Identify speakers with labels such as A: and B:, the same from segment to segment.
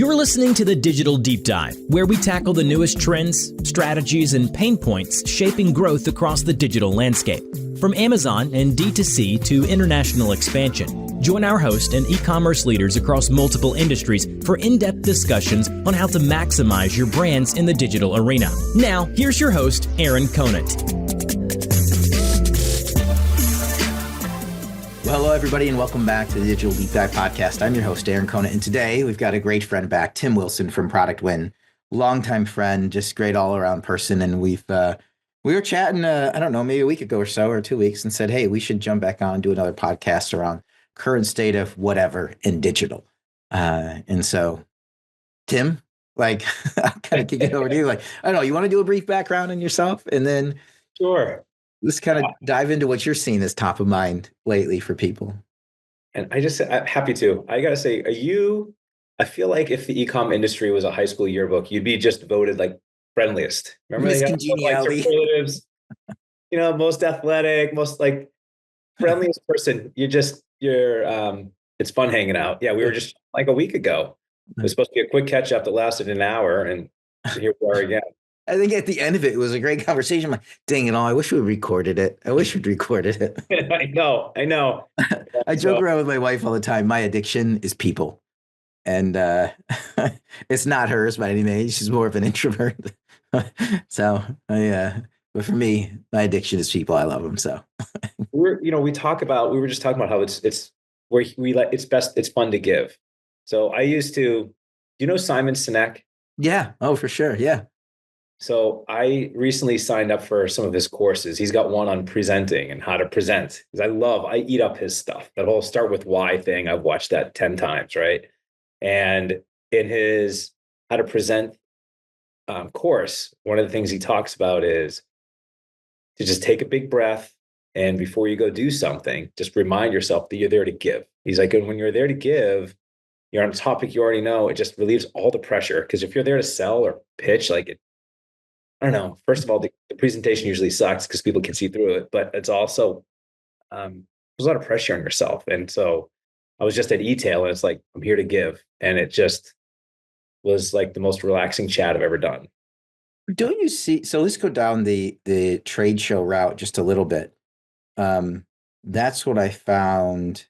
A: You're listening to the Digital Deep Dive, where we tackle the newest trends, strategies, and pain points shaping growth across the digital landscape. From Amazon and D2C to international expansion, join our host and e-commerce leaders across multiple industries for in-depth discussions on how to maximize your brands in the digital arena. Now, here's your host, Aaron Conant.
B: Well, hello, everybody, and welcome back to the Digital Deep Dive podcast. I'm your host, Aaron Conant, and today we've got a great friend back, Tim Wilson from Product Win. Longtime friend, just great all-around person, and we were chatting, I don't know, maybe a week ago or so, or 2 weeks, and said, hey, we should jump back on and do another podcast around current state of whatever in digital. And so, Tim, I'll kind of kick it over to you. I don't know, you want to do a brief background on yourself, and then
C: Sure.
B: Let's kind of dive into what you're seeing as top of mind lately for people.
C: And I'm happy to. I got to say, I feel like if the e-com industry was a high school yearbook, you'd be just voted like friendliest. Remember they have
B: Congeniality.
C: superlatives, most athletic, most like friendliest person. It's fun hanging out. Yeah, we were just like a week ago. It was supposed to be a quick catch up that lasted an hour, and here we are again.
B: I think at the end of it, it was a great conversation. I'm like, dang it all, I wish we recorded it.
C: I know.
B: I joke around with my wife all the time. My addiction is people. And it's not hers by any means. She's more of an introvert. But for me, my addiction is people. I love them. So
C: we were just talking about how it's where it's fun to give. So I used to, Simon Sinek?
B: Yeah. Oh, for sure. Yeah.
C: So I recently signed up for some of his courses. He's got one on presenting and how to present. Because I eat up his stuff. That whole start with why thing, I've watched that 10 times, right? And in his how to present course, one of the things he talks about is to just take a big breath. And before you go do something, just remind yourself that you're there to give. He's like, and when you're there to give, you're on a topic you already know, it just relieves all the pressure. Because if you're there to sell or pitch, I don't know. First of all, the presentation usually sucks because people can see through it, but it's also, there's a lot of pressure on yourself. And so I was just at e-tail and it's like, I'm here to give. And it just was like the most relaxing chat I've ever done.
B: Don't you see? So let's go down the trade show route just a little bit. That's what I found.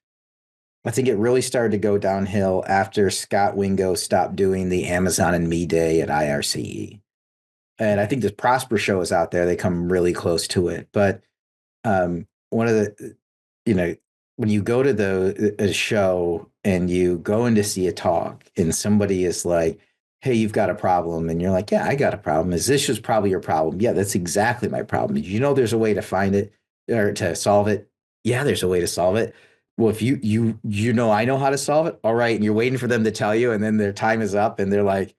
B: I think it really started to go downhill after Scott Wingo stopped doing the Amazon and Me Day at IRCE. And I think the Prosper show is out there. They come really close to it. But one of the, when you go to a show and you go in to see a talk and somebody is like, hey, you've got a problem. And you're like, yeah, I got a problem. This was probably your problem. Yeah, that's exactly my problem. Did you know there's a way to find it or to solve it? Yeah, there's a way to solve it. Well, if I know how to solve it. All right. And you're waiting for them to tell you. And then their time is up and they're like,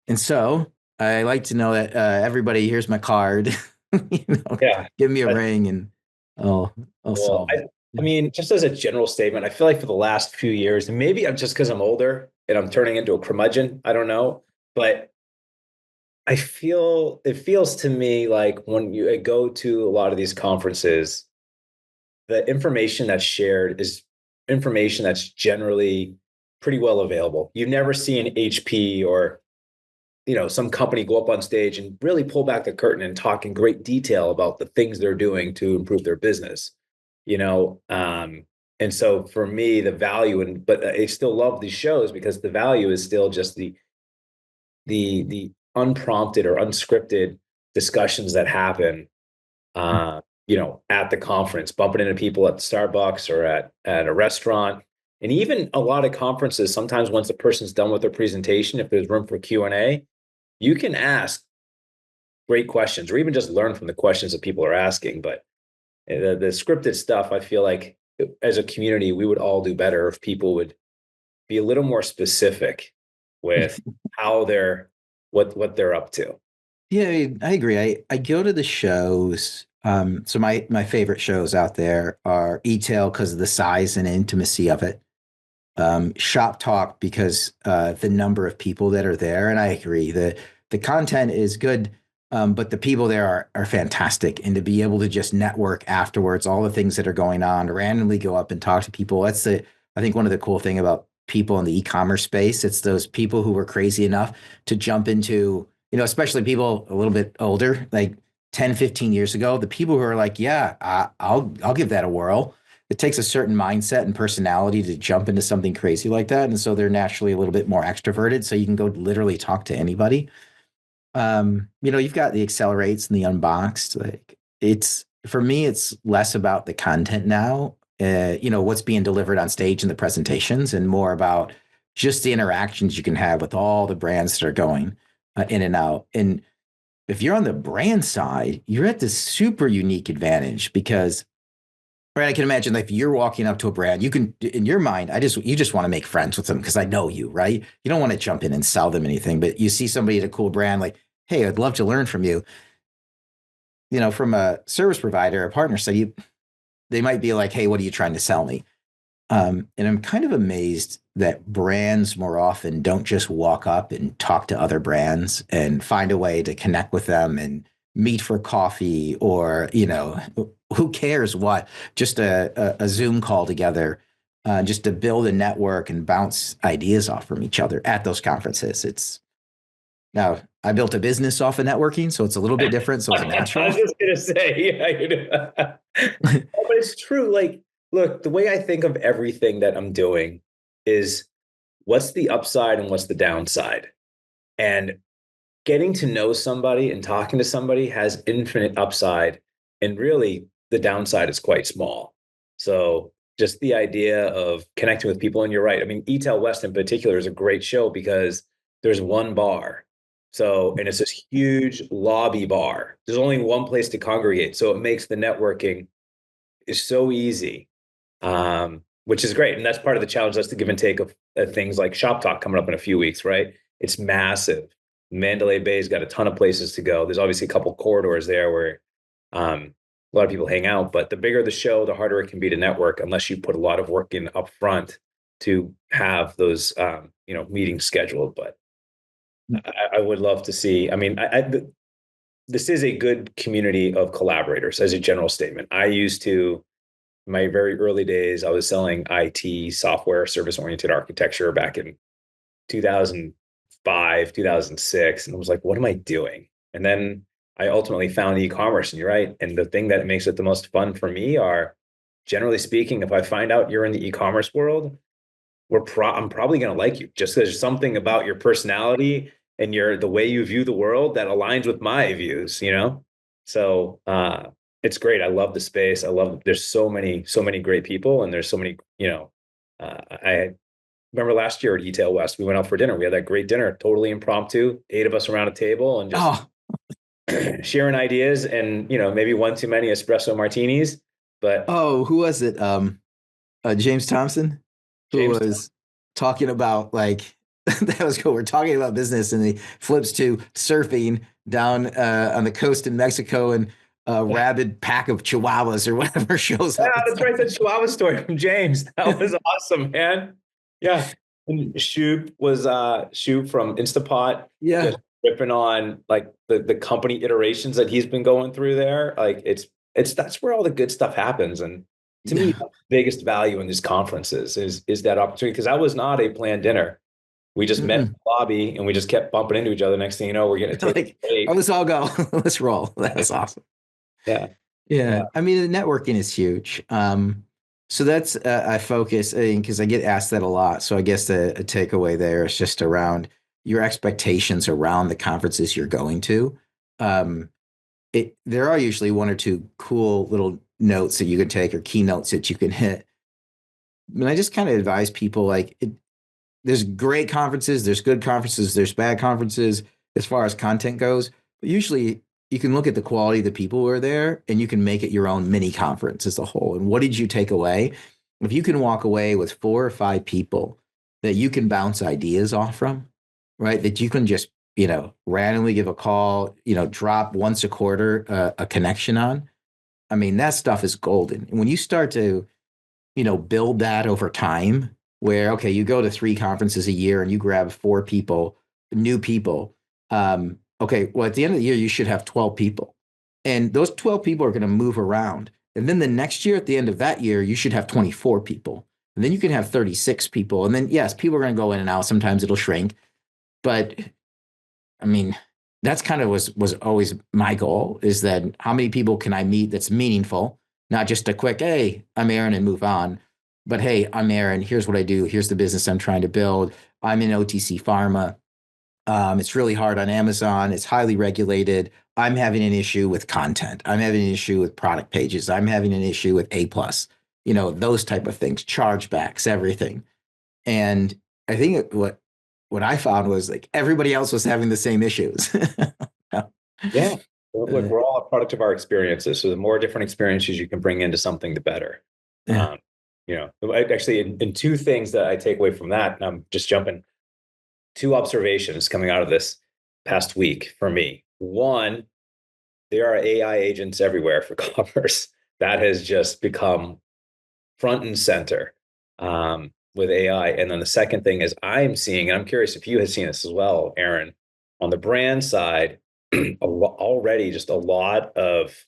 B: and so I like to know that everybody, here's my card, give me a ring and I'll solve it.
C: I mean, just as a general statement, I feel like for the last few years, and maybe I'm just because I'm older and I'm turning into a curmudgeon, I don't know, but it feels to me like when you go to a lot of these conferences, the information that's shared is information that's generally pretty well available. You never see an HP or some company go up on stage and really pull back the curtain and talk in great detail about the things they're doing to improve their business, and so for me, the value but I still love these shows because the value is still just the unprompted or unscripted discussions that happen, at the conference, bumping into people at Starbucks or at a restaurant. And even a lot of conferences, sometimes once the person's done with their presentation, if there's room for Q&A, you can ask great questions or even just learn from the questions that people are asking. But the scripted stuff, I feel like as a community, we would all do better if people would be a little more specific with how what they're up to.
B: Yeah, I agree. I go to the shows. So my favorite shows out there are e-tail because of the size and intimacy of it. Shop Talk because the number of people that are there. And I agree, the content is good, but the people there are fantastic. And to be able to just network afterwards, all the things that are going on, randomly go up and talk to people. That's I think one of the cool thing about people in the e-commerce space. It's those people who were crazy enough to jump into, especially people a little bit older, like 10, 15 years ago, the people who are like, yeah, I'll give that a whirl. It takes a certain mindset and personality to jump into something crazy like that. And so they're naturally a little bit more extroverted. So you can go literally talk to anybody. You've got the accelerates and the unboxed. Like it's for me, it's less about the content now, what's being delivered on stage in the presentations, and more about just the interactions you can have with all the brands that are going in and out. And if you're on the brand side, you're at this super unique advantage because, right, I can imagine like if you're walking up to a brand, you can, in your mind, you just want to make friends with them because I know you, right? You don't want to jump in and sell them anything, but you see somebody at a cool brand, like, hey, I'd love to learn from you. From a service provider, a partner, so they might be like, hey, what are you trying to sell me? And I'm kind of amazed that brands more often don't just walk up and talk to other brands and find a way to connect with them and meet for coffee, or, who cares what, just a Zoom call together, just to build a network and bounce ideas off from each other at those conferences. Now, I built a business off of networking, so it's a little bit different. So it's
C: I
B: natural.
C: was just gonna say, but it's true. Like, look, the way I think of everything that I'm doing is what's the upside and what's the downside. And getting to know somebody and talking to somebody has infinite upside, and really the downside is quite small. So just the idea of connecting with people, and you're right. I mean, eTail West in particular is a great show because there's one bar. So, and it's this huge lobby bar. There's only one place to congregate. So it makes the networking is so easy, which is great. And that's part of the challenge. That's the give and take of things like Shop Talk coming up in a few weeks, right? It's massive. Mandalay Bay's got a ton of places to go. There's obviously a couple corridors there where a lot of people hang out, but the bigger the show, the harder it can be to network unless you put a lot of work in up front to have those, meetings scheduled. But I would love to see, I mean, this is a good community of collaborators as a general statement. I used to, in my very early days, I was selling IT software, service-oriented architecture back in 2005, 2006. And I was like, what am I doing? And then I ultimately found e-commerce, and you're right. And the thing that makes it the most fun for me are, generally speaking, if I find out you're in the e-commerce world, I'm probably going to like you, just there's something about your personality and the way you view the world that aligns with my views, So it's great. I love the space. There's so many great people, and there's so many, I remember last year at eTail West, we went out for dinner. We had that great dinner, totally impromptu, 8 of us around a table and just sharing ideas, and, maybe one too many espresso martinis, but.
B: Oh, who was it? James Thompson, who was talking about like, that was cool. We're talking about business, and he flips to surfing down on the coast in Mexico, and a rabid pack of chihuahuas or whatever shows up.
C: Yeah, that's right. That chihuahua story from James. That was awesome, man. Yeah. And Shoop from Instapot.
B: Yeah.
C: Just ripping on like the company iterations that he's been going through there. Like that's where all the good stuff happens. And to me, the biggest value in these conferences is that opportunity, because that was not a planned dinner. We just met in the lobby and we just kept bumping into each other. Next thing you know, we're getting a take.
B: Let's all go. Let's roll. That was awesome. Yeah. I mean, the networking is huge. So that's I focus, because I get asked that a lot. So I guess a takeaway there is just around your expectations around the conferences you're going to. There are usually one or two cool little notes that you can take, or keynotes that you can hit. And I just kind of advise people, like, there's great conferences, there's good conferences, there's bad conferences as far as content goes. But usually you can look at the quality of the people who are there, and you can make it your own mini conference as a whole. And what did you take away? If you can walk away with 4 or 5 people that you can bounce ideas off from, right? That you can just, randomly give a call, drop once a quarter a connection on. I mean, that stuff is golden. And when you start to, build that over time, where, okay, you go to 3 conferences a year and you grab 4 people, new people. Okay, well, at the end of the year, you should have 12 people. And those 12 people are going to move around. And then the next year, at the end of that year, you should have 24 people. And then you can have 36 people. And then, yes, people are going to go in and out. Sometimes it'll shrink. But I mean, that's kind of was always my goal, is that how many people can I meet that's meaningful, not just a quick, hey, I'm Aaron and move on. But hey, I'm Aaron. Here's what I do. Here's the business I'm trying to build. I'm in OTC pharma. It's really hard on Amazon. It's highly regulated. I'm having an issue with content. I'm having an issue with product pages. I'm having an issue with A plus, those type of things, chargebacks, everything. And I think what I found was like everybody else was having the same issues.
C: Yeah. Look, we're all a product of our experiences. So the more different experiences you can bring into something, the better.
B: Yeah.
C: Actually, in two things that I take away from that, and I'm just jumping, two observations coming out of this past week for me. One, there are AI agents everywhere for commerce. That has just become front and center with AI. And then the second thing is I'm seeing, and I'm curious if you had seen this as well, Aaron, on the brand side, already just a lot of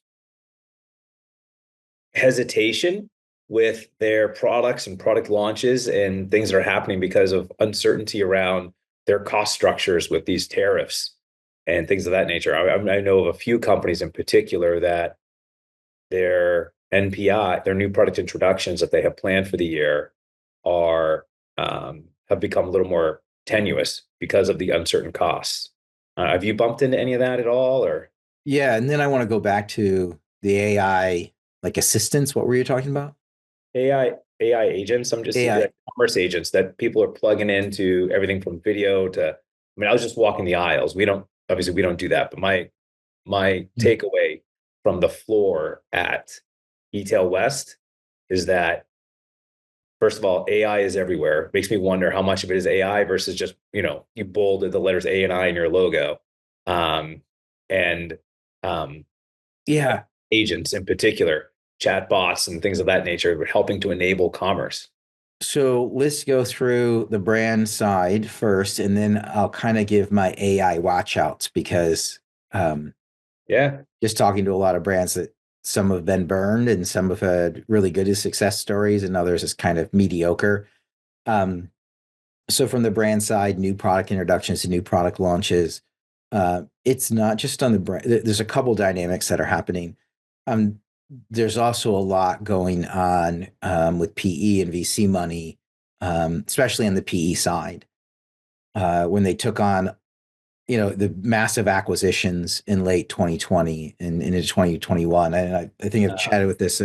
C: hesitation with their products and product launches and things that are happening because of uncertainty around their cost structures with these tariffs and things of that nature. I know of a few companies in particular that their NPI, their new product introductions that they have planned for the year, are have become a little more tenuous because of the uncertain costs. Have you bumped into any of that at all, or?
B: Yeah, and then I want to go back to the AI like assistants. What were you talking about?
C: AI agents. I'm just
B: AI.
C: like commerce agents that people are plugging into everything from video to. I mean, I was just walking the aisles. We don't do that, but my takeaway from the floor at Etail West is that, first of all, AI is everywhere. It makes me wonder how much of it is AI versus just, you bolded the letters A and I in your logo. And
B: Yeah.
C: agents in particular, chatbots and things of that nature, helping to enable commerce.
B: So let's go through the brand side first, and then I'll kind of give my AI watch outs because
C: Yeah.
B: just talking to a lot of brands that some have been burned and some have had really good success stories and others is kind of mediocre. Um, so from the brand side, new product introductions and new product launches, it's not just on the brand. There's a couple dynamics that are happening. Um, there's also a lot going on with PE and VC money, especially on the PE side. When they took on, the massive acquisitions in late 2020 and into 2021. And I think I've chatted with this,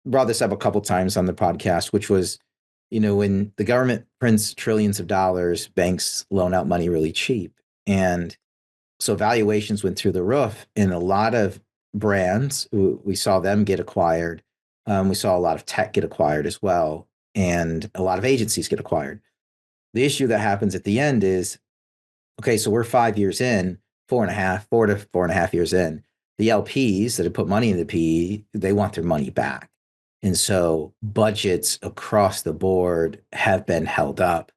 B: brought this up a couple times on the podcast, which was, when the government prints trillions of dollars, banks loan out money really cheap. And so valuations went through the roof, and a lot of brands, we saw them get acquired. We saw a lot of tech get acquired as well, and a lot of agencies get acquired. The issue that happens at the end is, okay, so we're 5 years in, 4.5 years in. The LPs that have put money into PE, they want their money back. And so budgets across the board have been held up.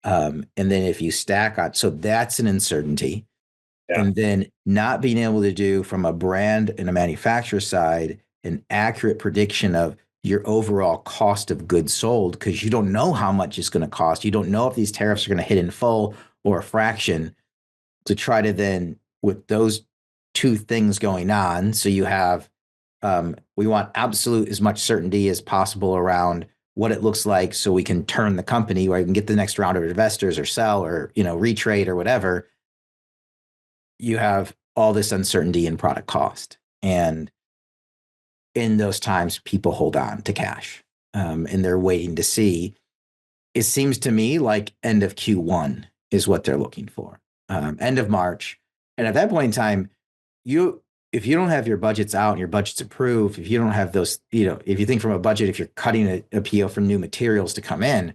B: And then if you stack on, so that's an uncertainty.
C: Yeah.
B: And then not being able to do from a brand and a manufacturer side an accurate prediction of your overall cost of goods sold, because you don't know how much it's going to cost. You don't know if these tariffs are going to hit in full or a fraction, to try to then, with those two things going on, so you have, we want absolute as much certainty as possible around what it looks like so we can turn the company where we can get the next round of investors or sell or, retrade or whatever. You have all this uncertainty in product cost. And in those times, people hold on to cash and they're waiting to see. It seems to me like end of Q1 is what they're looking for, end of March. And at that point in time, if you don't have your budgets out and your budgets approved, if you don't have those, if you think from a budget, if you're cutting a PO for new materials to come in,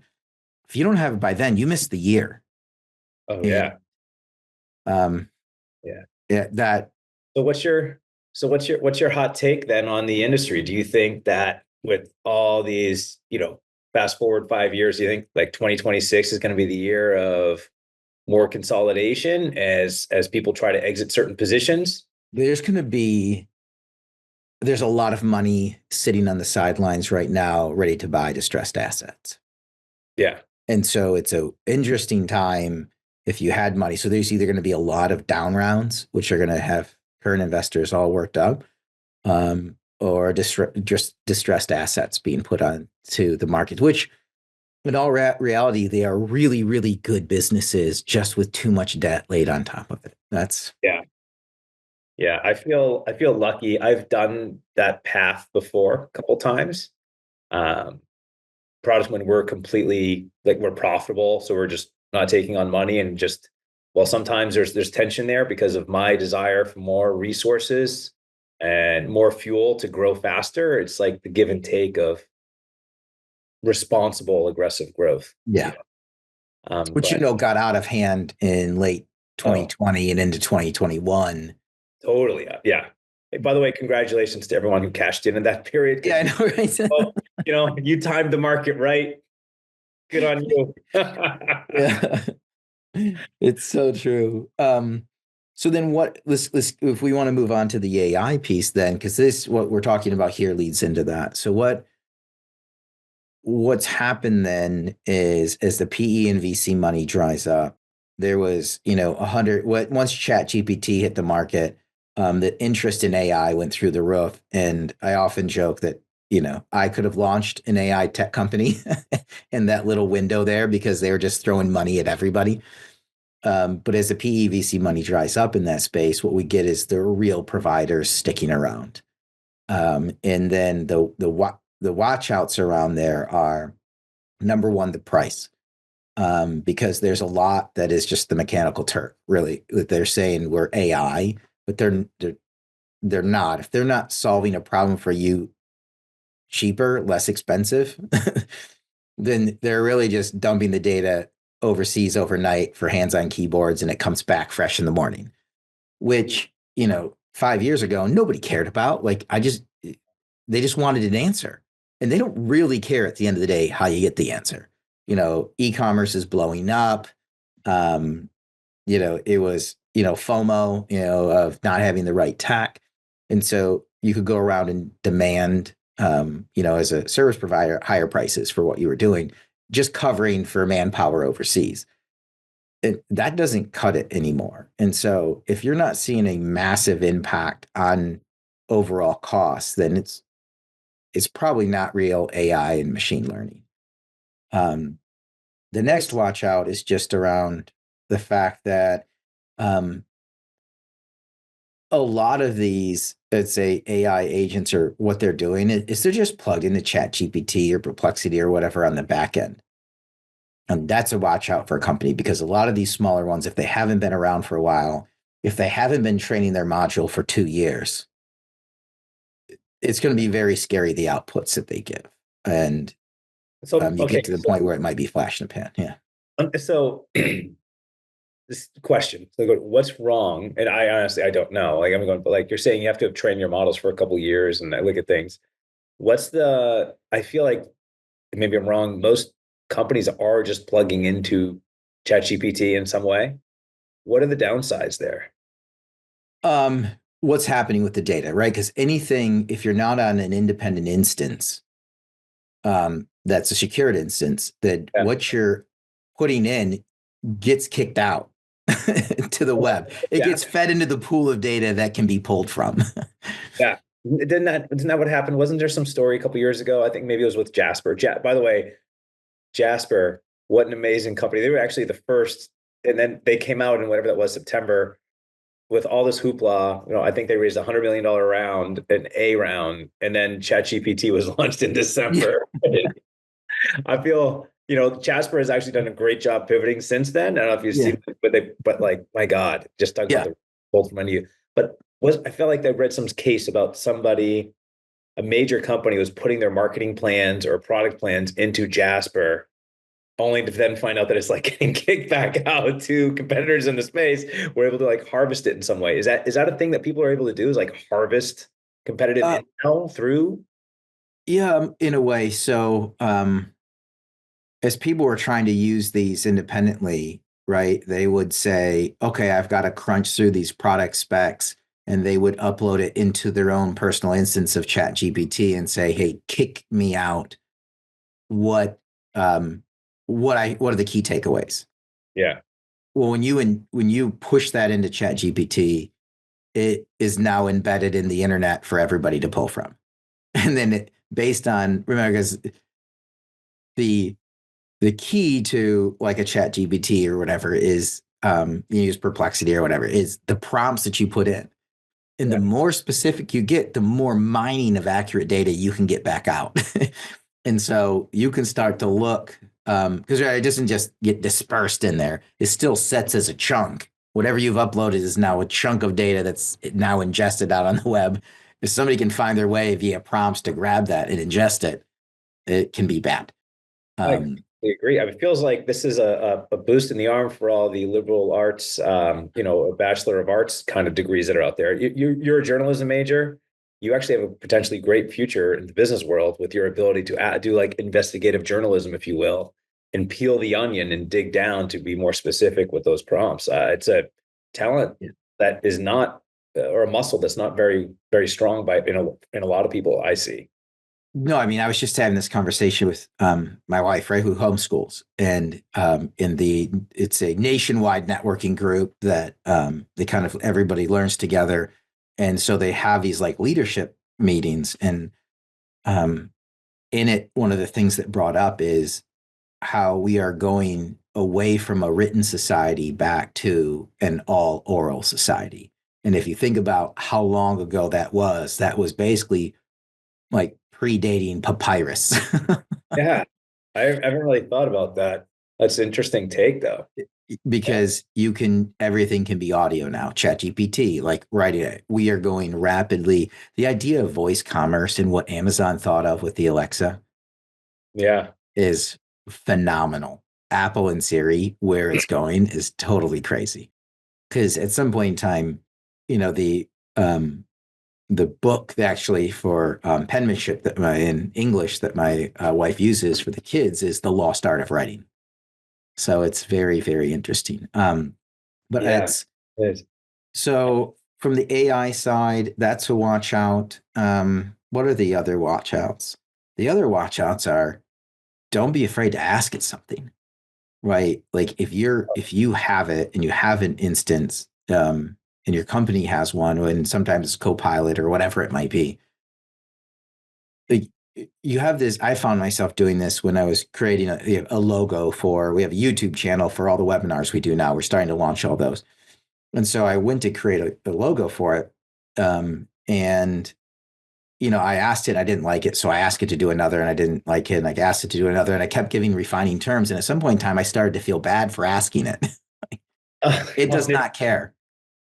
B: if you don't have it by then, you miss the year.
C: Oh,
B: and,
C: yeah.
B: Yeah, that.
C: So what's your hot take then on the industry? Do you think that with all these, fast forward 5 years, do you think like 2026 is going to be the year of more consolidation as people try to exit certain positions?
B: There's going to be there's a lot of money sitting on the sidelines right now, ready to buy distressed assets.
C: Yeah.
B: And so it's a interesting time if you had money. So there's either going to be a lot of down rounds, which are going to have current investors all worked up, or just distressed assets being put on to the market, which in all reality, they are really, really good businesses just with too much debt laid on top of it. That's
C: Yeah. Yeah. I feel lucky. I've done that path before a couple times. Um, Products when we're completely like we're profitable, so we're just not taking on money and just well, sometimes there's tension there because of my desire for more resources and more fuel to grow faster. It's like the give and take of responsible, aggressive growth.
B: yeah, which
C: But
B: got out of hand in late
C: oh,
B: 2020 and into 2021.
C: totally, yeah. Hey, by the way, congratulations to everyone who cashed in that period
B: Yeah,
C: because
B: I know, right?
C: well, you timed the market right. Good on you.
B: Yeah. It's so true. So then let's if we want to move on to the AI piece then, because this what we're talking about here leads into that. So what's happened then is as the PE and VC money dries up, there was, 100 once Chat GPT hit the market, the interest in AI went through the roof. And I often joke that, I could have launched an AI tech company in that little window there because they were just throwing money at everybody. But as the PE VC money dries up in that space, what we get is the real providers sticking around. And then the watch outs around there are number one, the price, because there's a lot that is just the mechanical Turk. Really, they're saying we're AI, but they're not. If they're not solving a problem for you cheaper, less expensive, then they're really just dumping the data overseas overnight for hands-on keyboards, and it comes back fresh in the morning. Which 5 years ago nobody cared about. They just wanted an answer, and they don't really care at the end of the day how you get the answer. E-commerce is blowing up. It was FOMO, of not having the right tech, and so you could go around and demand, as a service provider, higher prices for what you were doing, just covering for manpower overseas. That doesn't cut it anymore. And so if you're not seeing a massive impact on overall costs, then it's probably not real AI and machine learning. Um, the next watch out is just around the fact that a lot of these, let's say AI agents, or what they're doing is they're just plugged into Chat GPT or Perplexity or whatever on the back end. And that's a watch out for a company, because a lot of these smaller ones, if they haven't been around for a while, if they haven't been training their module for 2 years, it's going to be very scary, the outputs that they give. And
C: so
B: you
C: okay,
B: get to the point where it might be flash in the pan. Yeah.
C: so this question, so what's wrong? And I honestly I don't know. Like I'm going, but like you're saying, you have to have trained your models for a couple of years, and I look at things. I feel like maybe I'm wrong. Most companies are just plugging into ChatGPT in some way. What are the downsides there?
B: Um, what's happening with the data, right? Because anything, if you're not on an independent instance, that's a secured instance, that
C: Yeah.
B: what you're putting in gets kicked out to the web. It
C: Yeah.
B: gets fed into the pool of data that can be pulled from.
C: Yeah. Didn't that what happened? Wasn't there some story a couple years ago? I think maybe it was with Jasper. By the way, Jasper, what an amazing company. They were actually the first, and then they came out in whatever that was, September, with all this hoopla. I think they raised $100 million round, an A round, and then ChatGPT was launched in
B: Yeah.
C: December. I feel, Jasper has actually done a great job pivoting since then. I don't know if you've
B: Yeah.
C: seen it, but like, my God, just talking about
B: Yeah.
C: the bolt from under you. But I felt like I read some case about somebody, a major company was putting their marketing plans or product plans into Jasper, only to then find out that it's like getting kicked back out to competitors in the space. We're able to like harvest it in some way. Is that a thing that people are able to do, is like harvest competitive
B: Uh,
C: intel through?
B: yeah, in a way. So, as people were trying to use these independently, right, they would say, okay, I've got to crunch through these product specs and they would upload it into their own personal instance of ChatGPT and say, "Hey, kick me out. What um, what are the key takeaways?"
C: Yeah.
B: Well, when you push that into ChatGPT, it is now embedded in the internet for everybody to pull from. And then based on, remember, because the key to like a ChatGPT or whatever is you use Perplexity or whatever is the prompts that you put in. And the
C: Yeah.
B: more specific you get, the more mining of accurate data you can get back out. And so you can start to look, because it doesn't just get dispersed in there. It still sets as a chunk. Whatever you've uploaded is now a chunk of data that's now ingested out on the web. If somebody can find their way via prompts to grab that and ingest it, it can be bad.
C: I
B: Um,
C: completely agree. I mean, it feels like this is a boost in the arm for all the liberal arts, a Bachelor of Arts kind of degrees that are out there. You're a journalism major. You actually have a potentially great future in the business world with your ability to do like investigative journalism, if you will, and peel the onion and dig down to be more specific with those prompts. It's a talent that is not, or a muscle that's not very, very strong in a lot of people I see.
B: No, I mean, I was just having this conversation with my wife, right, who homeschools, and it's a nationwide networking group that they kind of everybody learns together, and so they have these like leadership meetings, and um, in it, one of the things that brought up is how we are going away from a written society back to an all oral society, and if you think about how long ago that was basically like predating papyrus.
C: Yeah, I haven't really thought about that. That's an interesting take, though. Yeah,
B: Because everything can be audio now. ChatGPT, like writing it. We are going rapidly. The idea of voice commerce and what Amazon thought of with the Alexa
C: yeah,
B: is phenomenal. Apple and Siri, where it's going is totally crazy. Because at some point in time, you know, the book actually for penmanship in English that my wife uses for the kids is The Lost Art of Writing. So it's very, very interesting. But
C: yeah.
B: it's
C: It is.
B: so from the AI side, that's a watch out. What are the other watch outs? The other watch outs are don't be afraid to ask it something, right? Like if you have it and you have an instance, and your company has one, and sometimes it's Copilot or whatever it might be, like, you have this. I found myself doing this when I was creating a logo for. We have a YouTube channel for all the webinars we do now. We're starting to launch all those, and so I went to create a logo for it, and I asked it. I didn't like it, so I asked it to do another, and I didn't like it, and I asked it to do another, and I kept giving refining terms. And at some point in time, I started to feel bad for asking it. It does not care.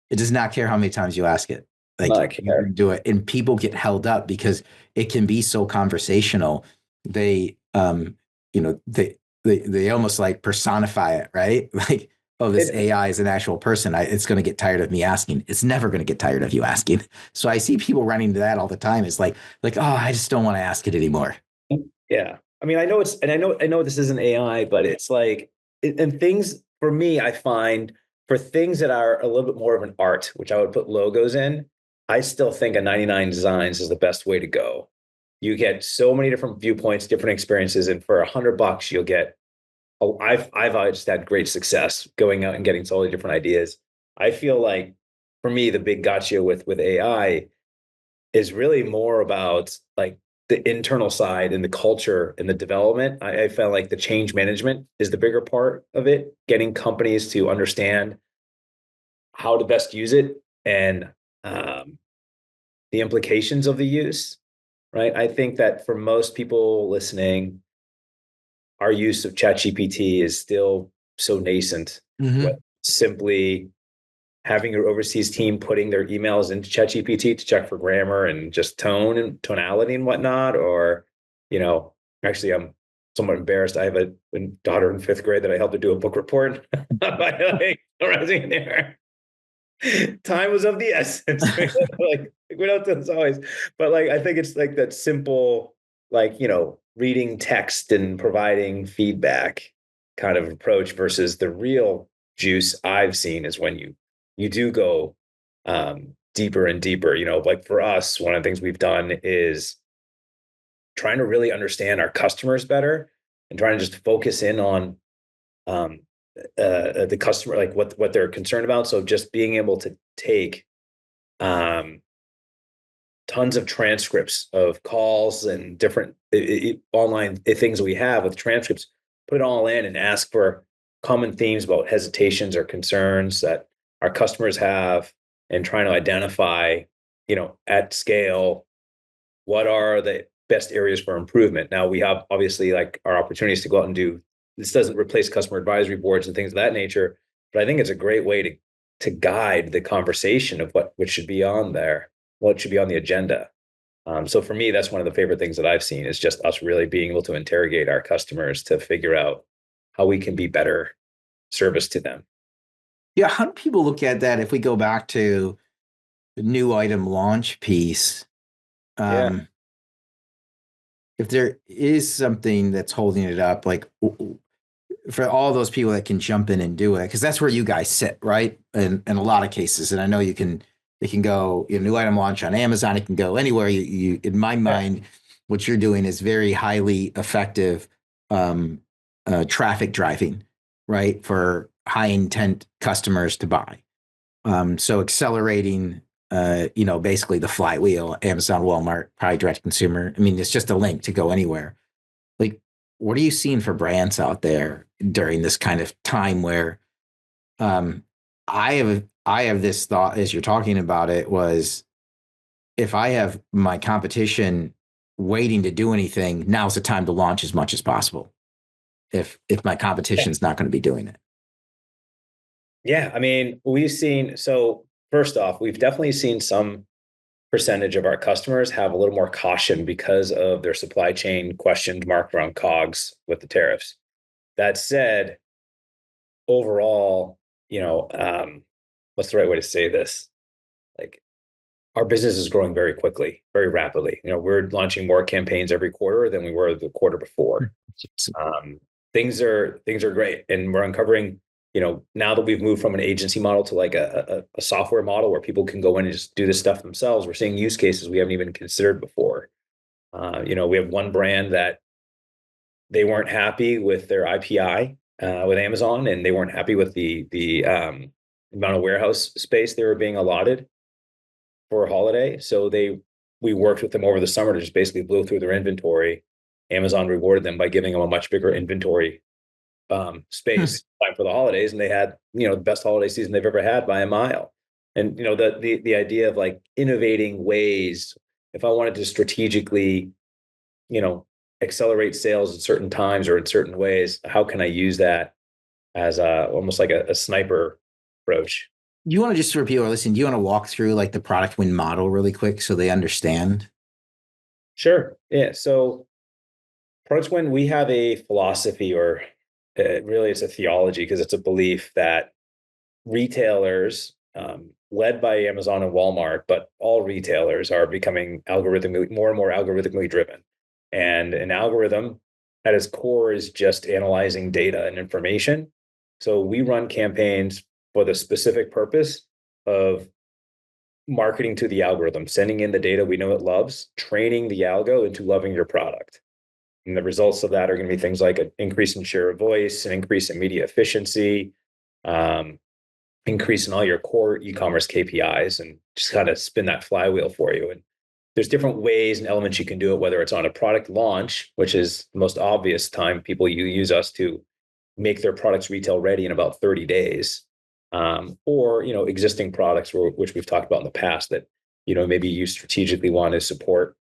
B: It does not care how many times you ask it. Like
C: Not
B: you
C: care.
B: can do it, and people get held up because it can be so conversational. They, they almost like personify it, right? Like, oh, this
C: It,
B: AI is an actual person. It's going to get tired of me asking. It's never going to get tired of you asking. So I see people running to that all the time. It's like, oh, I just don't want to ask it anymore.
C: yeah. I mean, I know this isn't AI, but it's like, and things for me, I find for things that are a little bit more of an art, which I would put logos in, I still think a 99 Designs is the best way to go. You get so many different viewpoints, different experiences, and for $100, you'll get. Oh, I've just had great success going out and getting totally different ideas. I feel like for me, the big gotcha with AI is really more about like the internal side and the culture and the development. I felt like the change management is the bigger part of it, getting companies to understand how to best use it and um, the implications of the use. Right. I think that for most people listening, our use of ChatGPT is still so nascent. What
B: Mm-hmm.
C: simply having your overseas team putting their emails into ChatGPT to check for grammar and just tone and tonality and whatnot, or actually, I'm somewhat embarrassed. I have a daughter in fifth grade that I helped her do a book report. Like, in there. Time was of the essence. Like we don't do this always, but like I think it's like that simple, like reading text and providing feedback kind of approach versus the real juice I've seen is when you do go deeper and deeper. Like for us, one of the things we've done is trying to really understand our customers better and trying to just focus in on um, the customer, like what they're concerned about. So just being able to take um, tons of transcripts of calls and different online things we have with transcripts, put it all in and ask for common themes about hesitations or concerns that our customers have, and trying to identify, at scale, what are the best areas for improvement. Now we have obviously like our opportunities to go out and do this. Doesn't replace customer advisory boards and things of that nature, but I think it's a great way to guide the conversation of what should be on there, what should be on the agenda. So for me, that's one of the favorite things that I've seen is just us really being able to interrogate our customers to figure out how we can be better service to them.
B: Yeah, how do people look at that if we go back to the new item launch piece?
C: Yeah.
B: If there is something that's holding it up, like for all those people that can jump in and do it, because that's where you guys sit, right? In a lot of cases, and I know it can go, new item launch on Amazon. It can go anywhere. You in my mind, what you're doing is very highly effective traffic driving, right? For high intent customers to buy. So accelerating, basically the flywheel, Amazon, Walmart, probably direct consumer. I mean, it's just a link to go anywhere. Like, what are you seeing for brands out there during this kind of time where I have this thought as you're talking about it was, if I have my competition waiting to do anything, now's the time to launch as much as possible. If my competition's not going to be doing it.
C: Yeah. I mean, so first off, we've definitely seen some percentage of our customers have a little more caution because of their supply chain question mark around COGS with the tariffs. That said, overall, what's the right way to say this? Like, our business is growing very quickly, very rapidly. We're launching more campaigns every quarter than we were the quarter before. Things are great, and we're uncovering. Now that we've moved from an agency model to like a software model where people can go in and just do this stuff themselves, we're seeing use cases we haven't even considered before. We have one brand that they weren't happy with their IPI with Amazon, and they weren't happy with the amount of warehouse space they were being allotted for a holiday. So we worked with them over the summer to just basically blow through their inventory. Amazon rewarded them by giving them a much bigger inventory space time for the holidays, and they had the best holiday season they've ever had by a mile. And the idea of like innovating ways, if I wanted to strategically accelerate sales at certain times or in certain ways, how can I use that as almost like a sniper approach?
B: You want to just, for people who are listening, do you want to walk through like the product win model really quick so they understand?
C: Sure. Yeah. So product win, we have a philosophy, or really it's a theology, because it's a belief that retailers, led by Amazon and Walmart, but all retailers are becoming more and more algorithmically driven. And an algorithm at its core is just analyzing data and information. So we run campaigns for the specific purpose of marketing to the algorithm, sending in the data we know it loves, training the algo into loving your product. And the results of that are going to be things like an increase in share of voice, an increase in media efficiency, increase in all your core e-commerce KPIs, and just kind of spin that flywheel for you. And there's different ways and elements you can do it, whether it's on a product launch, which is the most obvious time people use us to make their products retail ready in about 30 days, or existing products which we've talked about in the past that maybe you strategically want to support.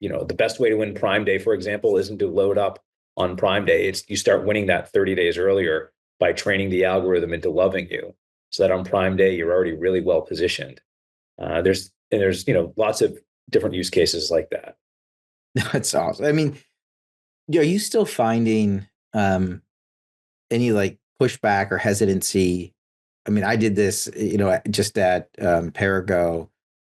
C: The best way to win Prime Day, for example, isn't to load up on Prime Day. It's you start winning that 30 days earlier by training the algorithm into loving you, so that on Prime Day you're already really well positioned. There's lots of different use cases like that.
B: That's awesome. I mean, are you still finding any like pushback or hesitancy? I mean, I did this, just at Perigo,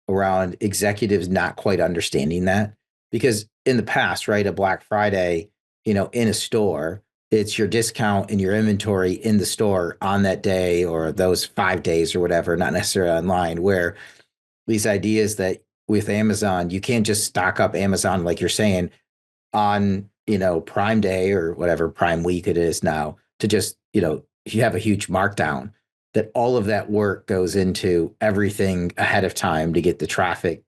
B: around executives not quite understanding that, because in the past, right, a Black Friday, in a store, it's your discount and your inventory in the store on that day or those 5 days or whatever, not necessarily online, where these ideas that with Amazon, you can't just stock up Amazon like you're saying on, Prime Day or whatever Prime Week it is now to just, if you have a huge markdown, that all of that work goes into everything ahead of time to get the traffic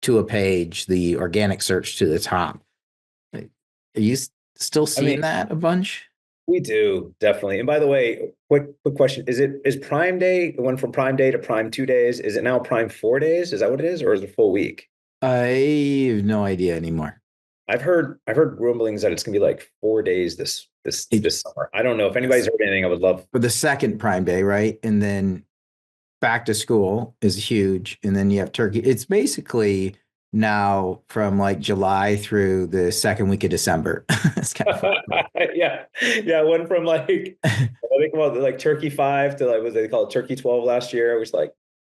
B: to a page, the organic search to the top. Are you still
C: I mean,
B: seeing that a bunch?
C: we do definitely. And by the way, quick question: is Prime Day the one from Prime Day to Prime 2 days? Is it now Prime 4 days? Is that what it is, or is it a full week?
B: I have no idea anymore.
C: I've heard rumblings that it's gonna be like 4 days
B: It,
C: this summer. I don't know if anybody's heard anything. I would love.
B: for the second Prime Day, right? And then back to school is huge. And then you have Turkey. It's basically now from like July through the second week of December. It's kind of funny.
C: Yeah, yeah. It went from like I think about like Turkey 5 to like what they call it Turkey 12 last year. It was like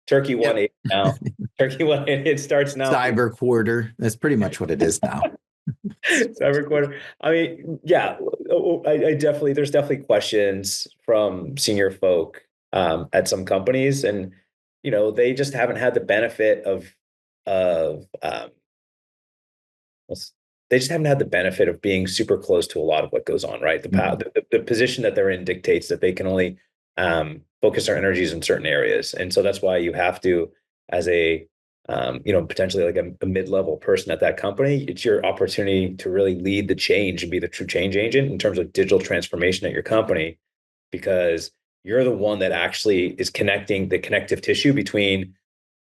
C: Turkey 1 8
B: Yep.
C: now. Turkey 1 8. It starts now.
B: Cyber quarter. That's pretty much what it is now.
C: Cyber quarter. I mean, yeah, I definitely, there's definitely questions from senior folk at some companies, and they just haven't had the benefit of let's- they just haven't had the benefit of being super close to a lot of what goes on, right?
B: Mhm.
C: The position that they're in dictates that they can only focus their energies in certain areas, and so that's why you have to, as a potentially like a mid-level person at that company, it's your opportunity to really lead the change and be the true change agent in terms of digital transformation at your company, because you're the one that actually is connecting the connective tissue between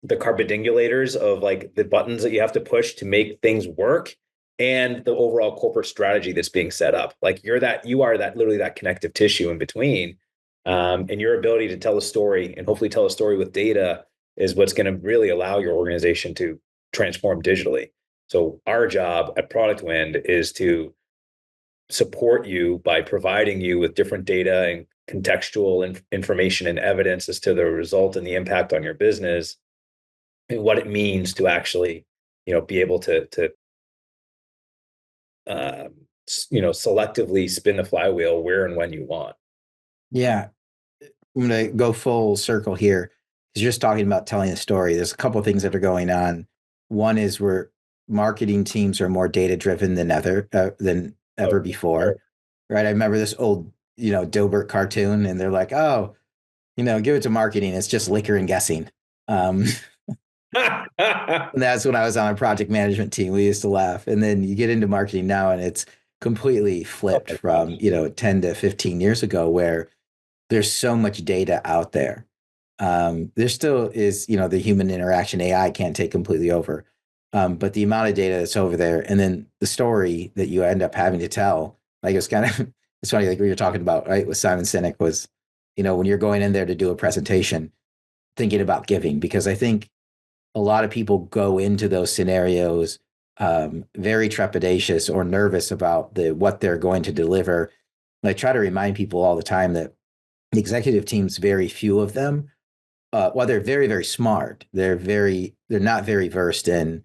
C: the carbodygulators of like the buttons that you have to push to make things work and the overall corporate strategy that's being set up. Like you are that literally that connective tissue in between. And your ability to tell a story and hopefully tell a story with data is what's going to really allow your organization to transform digitally. So our job at Product Wind is to support you by providing you with different data and contextual information and evidence as to the result and the impact on your business and what it means to actually, be able to um, selectively spin the flywheel where and when you want.
B: Yeah. I'm going to go full circle here because you're just talking about telling a story. There's a couple of things that are going on. One is where marketing teams are more data driven than ever
C: Oh,
B: before,
C: sure.
B: right? I remember this old, Dilbert cartoon, and they're like, "Oh, give it to marketing. It's just liquor and guessing." Um, and that's when I was on a project management team. We used to laugh, and then you get into marketing now, and it's completely
C: Oh
B: flipped
C: my
B: from
C: gosh.
B: 10 to 15 years ago, where there's so much data out there. There still is, the human interaction AI can't take completely over. But the amount of data that's over there, and then the story that you end up having to tell, like it's kind of, it's funny, like what you're talking about, right? With Simon Sinek was, when you're going in there to do a presentation, thinking about giving, because I think a lot of people go into those scenarios very trepidatious or nervous about what they're going to deliver. And I try to remind people all the time that the executive teams, very few of them, while they're very, very smart, they're not very versed in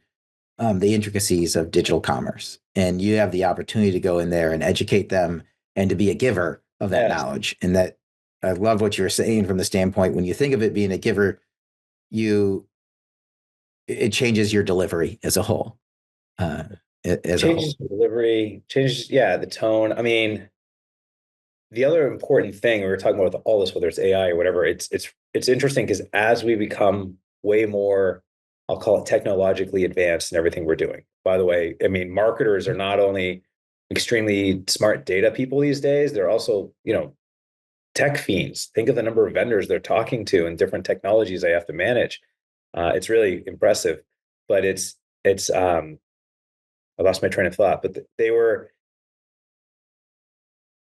B: the intricacies of digital commerce. And you have the opportunity to go in there and educate them and to be a giver of that
C: Yes.
B: knowledge. And that I love what you were saying from the standpoint when you think of it being a giver, you it changes your delivery as a whole. Uh, as a whole.
C: Changes the delivery, changes, yeah, the tone. I mean, the other important thing we were talking about with all this, whether it's AI or whatever, it's interesting because as we become way more, I'll call it technologically advanced in everything we're doing. By the way, I mean marketers are not only extremely smart data people these days, they're also, tech fiends. Think of the number of vendors they're talking to and different technologies they have to manage. It's really impressive, but it's I lost my train of thought, but they were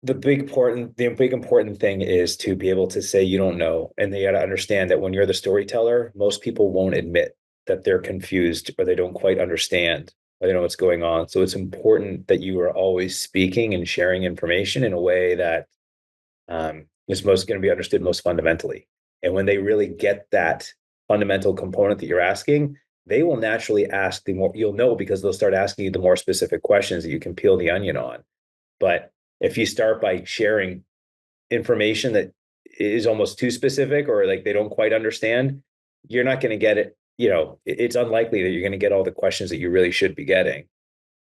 C: the big important thing is to be able to say you don't know, and they got to understand that when you're the storyteller, most people won't admit that they're confused or they don't quite understand or they know what's going on. So it's important that you are always speaking and sharing information in a way that is most going to be understood most fundamentally. And when they really get that fundamental component that you're asking, they will naturally ask the more you'll know because they'll start asking you the more specific questions that you can peel the onion on. But if you start by sharing information that is almost too specific or like they don't quite understand, you're not going to get it. it's unlikely that you're going to get all the questions that you really should be getting.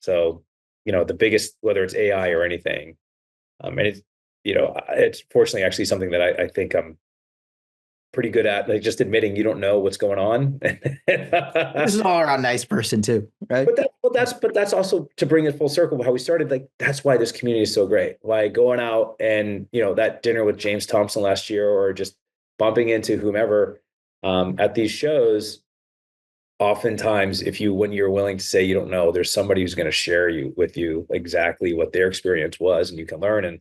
C: So, the biggest, whether it's AI or anything, and it's fortunately actually something that I think I'm pretty good at, like just admitting you don't know what's going on.
B: This is all around nice person too, right?
C: But that's also to bring it full circle how we started. Like that's why this community is so great. Why going out and that dinner with James Thompson last year, or just bumping into whomever at these shows. Oftentimes, when you're willing to say you don't know, there's somebody who's going to share with you exactly what their experience was, and you can learn. And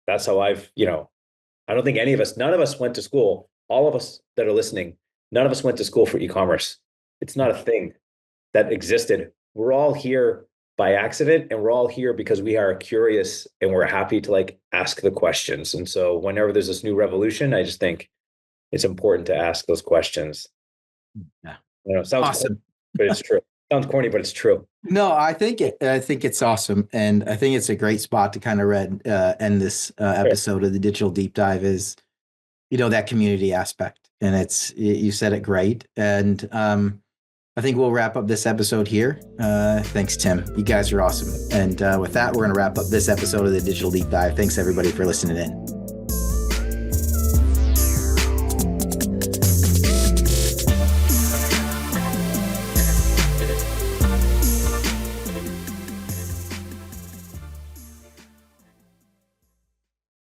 C: that's how I don't think none of us went to school. All of us that are listening, none of us went to school for e-commerce. It's not a thing that existed. We're all here by accident, and we're all here because we are curious and we're happy to ask the questions. And so whenever there's this new revolution, I just think it's important to ask those questions.
B: Yeah.
C: Sounds
B: awesome,
C: but it's true. Sounds corny, but it's true.
B: No, I think it's awesome, and I think it's a great spot to kind of end this episode of the Digital Deep Dive. Is that community aspect, and you said it great, and I think we'll wrap up this episode here. Thanks, Tim. You guys are awesome, and with that, we're going to wrap up this episode of the Digital Deep Dive. Thanks everybody for listening in.